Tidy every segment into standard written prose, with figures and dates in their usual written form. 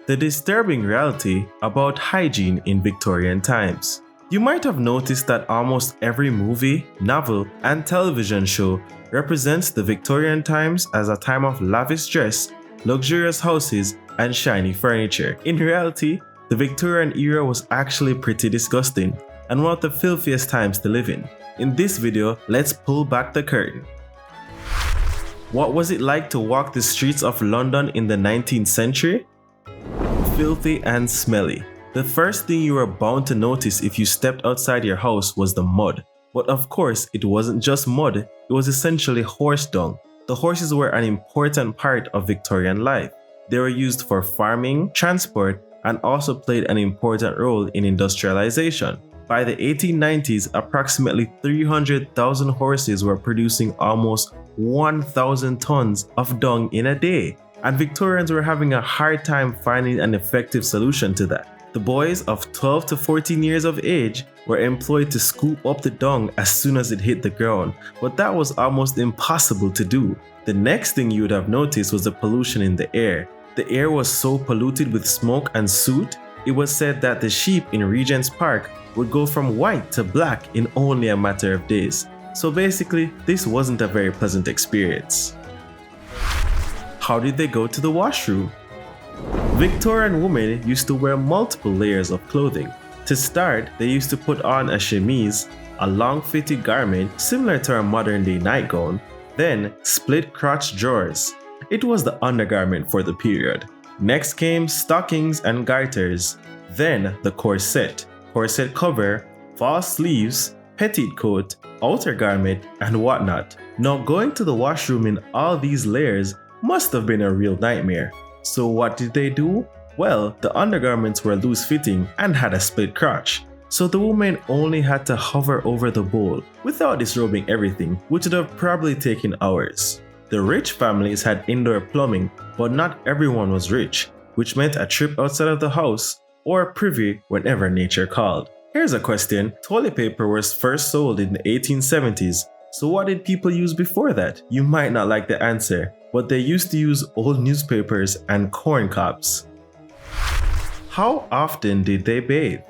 The disturbing reality about hygiene in Victorian times. You might have noticed that almost every movie, novel, and television show represents the Victorian times as a time of lavish dress, luxurious houses, and shiny furniture. In reality, the Victorian era was actually pretty disgusting and one of the filthiest times to live in. In this video, let's pull back the curtain. What was it like to walk the streets of London in the 19th century? Filthy and smelly. The first thing you were bound to notice if you stepped outside your house was the mud. But of course, it wasn't just mud, it was essentially horse dung. The horses were an important part of Victorian life. They were used for farming, transport, and also played an important role in industrialization. By the 1890s, approximately 300,000 horses were producing almost 1,000 tons of dung in a day. And Victorians were having a hard time finding an effective solution to that. The boys of 12 to 14 years of age were employed to scoop up the dung as soon as it hit the ground, but that was almost impossible to do. The next thing you would have noticed was the pollution in the air. The air was so polluted with smoke and soot, it was said that the sheep in Regent's Park would go from white to black in only a matter of days. So basically, this wasn't a very pleasant experience. How did they go to the washroom? Victorian women used to wear multiple layers of clothing. To start, they used to put on a chemise, a long-fitted garment similar to our modern-day nightgown, then split crotch drawers. It was the undergarment for the period. Next came stockings and garters, then the corset cover, false sleeves, petticoat, outer garment, and whatnot. Now going to the washroom in all these layers must have been a real nightmare. So what did they do? Well, the undergarments were loose-fitting and had a split crotch. So the woman only had to hover over the bowl without disrobing everything, which would have probably taken hours. The rich families had indoor plumbing, but not everyone was rich, which meant a trip outside of the house or a privy whenever nature called. Here's a question. Toilet paper was first sold in the 1870s. So what did people use before that? You might not like the answer, but they used to use old newspapers and corn cobs. How often did they bathe?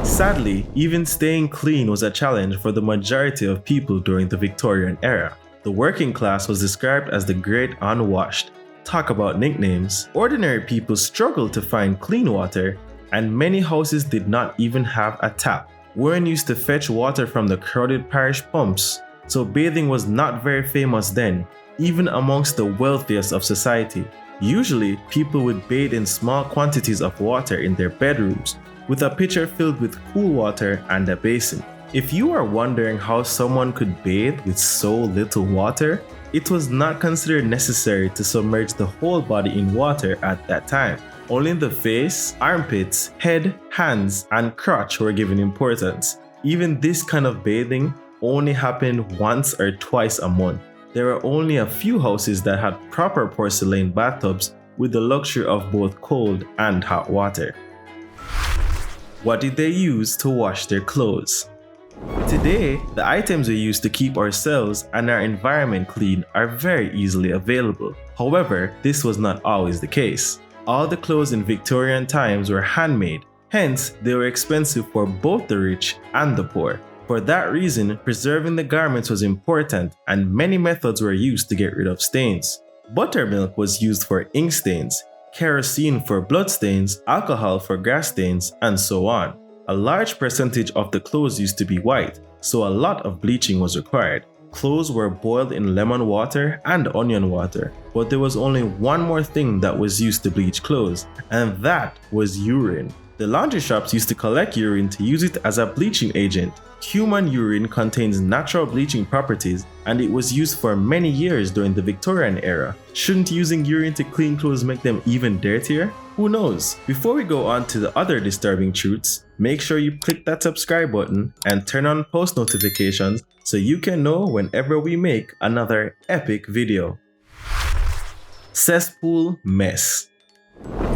Sadly, even staying clean was a challenge for the majority of people during the Victorian era. The working class was described as the great unwashed. Talk about nicknames. Ordinary people struggled to find clean water, and many houses did not even have a tap. Women used to fetch water from the crowded parish pumps, so bathing was not very famous then, even amongst the wealthiest of society. Usually, people would bathe in small quantities of water in their bedrooms, with a pitcher filled with cool water and a basin. If you are wondering how someone could bathe with so little water, it was not considered necessary to submerge the whole body in water at that time. Only the face, armpits, head, hands, and crotch were given importance. Even this kind of bathing only happened once or twice a month. There were only a few houses that had proper porcelain bathtubs with the luxury of both cold and hot water. What did they use to wash their clothes? Today, the items we use to keep ourselves and our environment clean are very easily available. However, this was not always the case. All the clothes in Victorian times were handmade, hence they were expensive for both the rich and the poor. For that reason, preserving the garments was important and many methods were used to get rid of stains. Buttermilk was used for ink stains, kerosene for blood stains, alcohol for grass stains, and so on. A large percentage of the clothes used to be white, so a lot of bleaching was required. Clothes were boiled in lemon water and onion water, but there was only one more thing that was used to bleach clothes, and that was urine. The laundry shops used to collect urine to use it as a bleaching agent. Human urine contains natural bleaching properties, and it was used for many years during the Victorian era. Shouldn't using urine to clean clothes make them even dirtier? Who knows? Before we go on to the other disturbing truths, make sure you click that subscribe button and turn on post notifications so you can know whenever we make another epic video. Cesspool mess.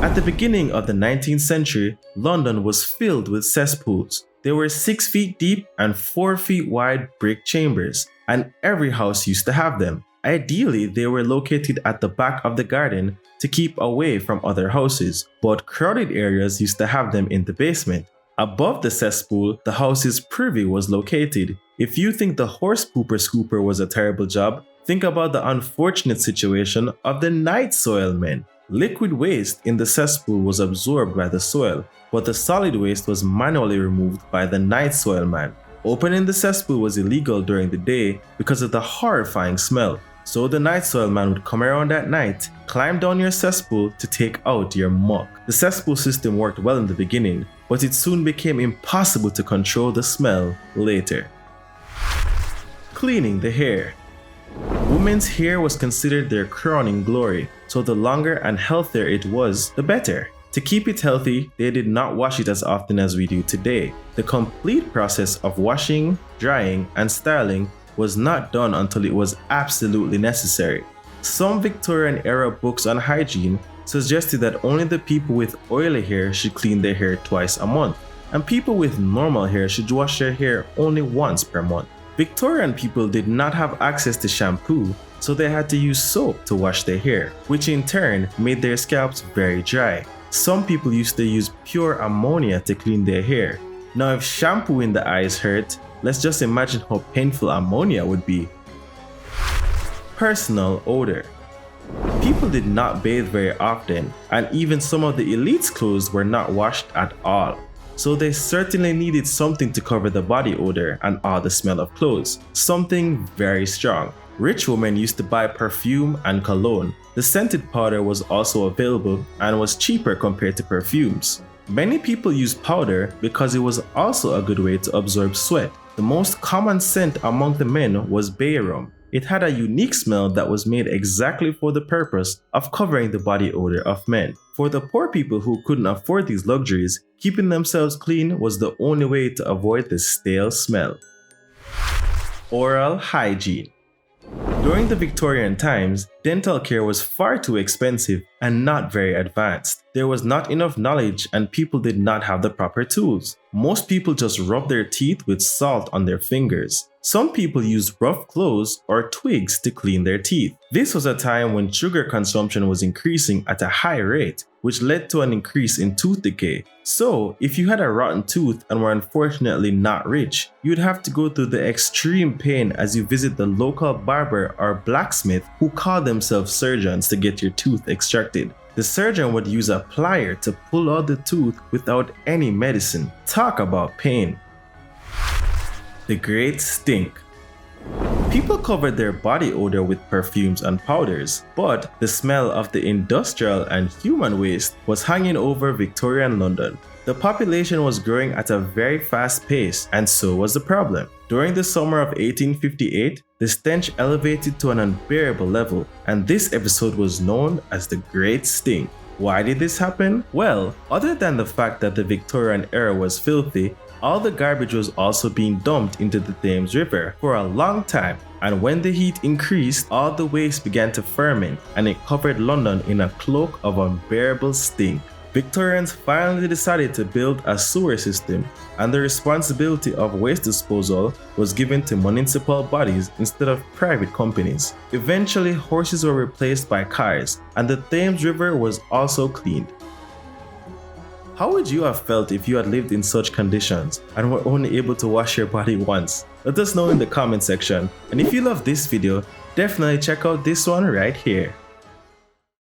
At the beginning of the 19th century, London was filled with cesspools. They were 6 feet deep and 4 feet wide brick chambers, and every house used to have them. Ideally, they were located at the back of the garden to keep away from other houses, but crowded areas used to have them in the basement. Above the cesspool, the house's privy was located. If you think the horse pooper scooper was a terrible job, think about the unfortunate situation of the night soil men. Liquid waste in the cesspool was absorbed by the soil, but the solid waste was manually removed by the night soil man. Opening the cesspool was illegal during the day because of the horrifying smell. So the night soil man would come around at night, climb down your cesspool to take out your muck. The cesspool system worked well in the beginning, but it soon became impossible to control the smell later. Cleaning the hair. Women's hair was considered their crowning glory, so the longer and healthier it was, the better. To keep it healthy, they did not wash it as often as we do today. The complete process of washing, drying, and styling was not done until it was absolutely necessary. Some Victorian-era books on hygiene suggested that only the people with oily hair should clean their hair twice a month, and people with normal hair should wash their hair only once per month. Victorian people did not have access to shampoo, so they had to use soap to wash their hair, which in turn made their scalps very dry. Some people used to use pure ammonia to clean their hair. Now if shampoo in the eyes hurt, let's just imagine how painful ammonia would be. Personal odor. People did not bathe very often, and even some of the elite's clothes were not washed at all. So they certainly needed something to cover the body odor and all the smell of clothes, something very strong. Rich women used to buy perfume and cologne. The scented powder was also available and was cheaper compared to perfumes. Many people used powder because it was also a good way to absorb sweat. The most common scent among the men was bay rum. It had a unique smell that was made exactly for the purpose of covering the body odor of men. For the poor people who couldn't afford these luxuries, keeping themselves clean was the only way to avoid the stale smell. Oral hygiene. During the Victorian times, dental care was far too expensive and not very advanced. There was not enough knowledge and people did not have the proper tools. Most people just rubbed their teeth with salt on their fingers. Some people used rough clothes or twigs to clean their teeth. This was a time when sugar consumption was increasing at a high rate, which led to an increase in tooth decay. So, if you had a rotten tooth and were unfortunately not rich, you'd have to go through the extreme pain as you visit the local barber or blacksmith who call themselves surgeons to get your tooth extracted. The surgeon would use a plier to pull out the tooth without any medicine. Talk about pain. The Great Stink. People covered their body odor with perfumes and powders, but the smell of the industrial and human waste was hanging over Victorian London. The population was growing at a very fast pace, and so was the problem. During the summer of 1858, the stench elevated to an unbearable level, and this episode was known as the Great Stink. Why did this happen? Well, other than the fact that the Victorian era was filthy, all the garbage was also being dumped into the Thames River for a long time, and when the heat increased, all the waste began to ferment and it covered London in a cloak of unbearable stink. Victorians finally decided to build a sewer system, and the responsibility of waste disposal was given to municipal bodies instead of private companies. Eventually, horses were replaced by cars, and the Thames River was also cleaned. How would you have felt if you had lived in such conditions and were only able to wash your body once? Let us know in the comment section, and if you love this video, definitely check out this one right here.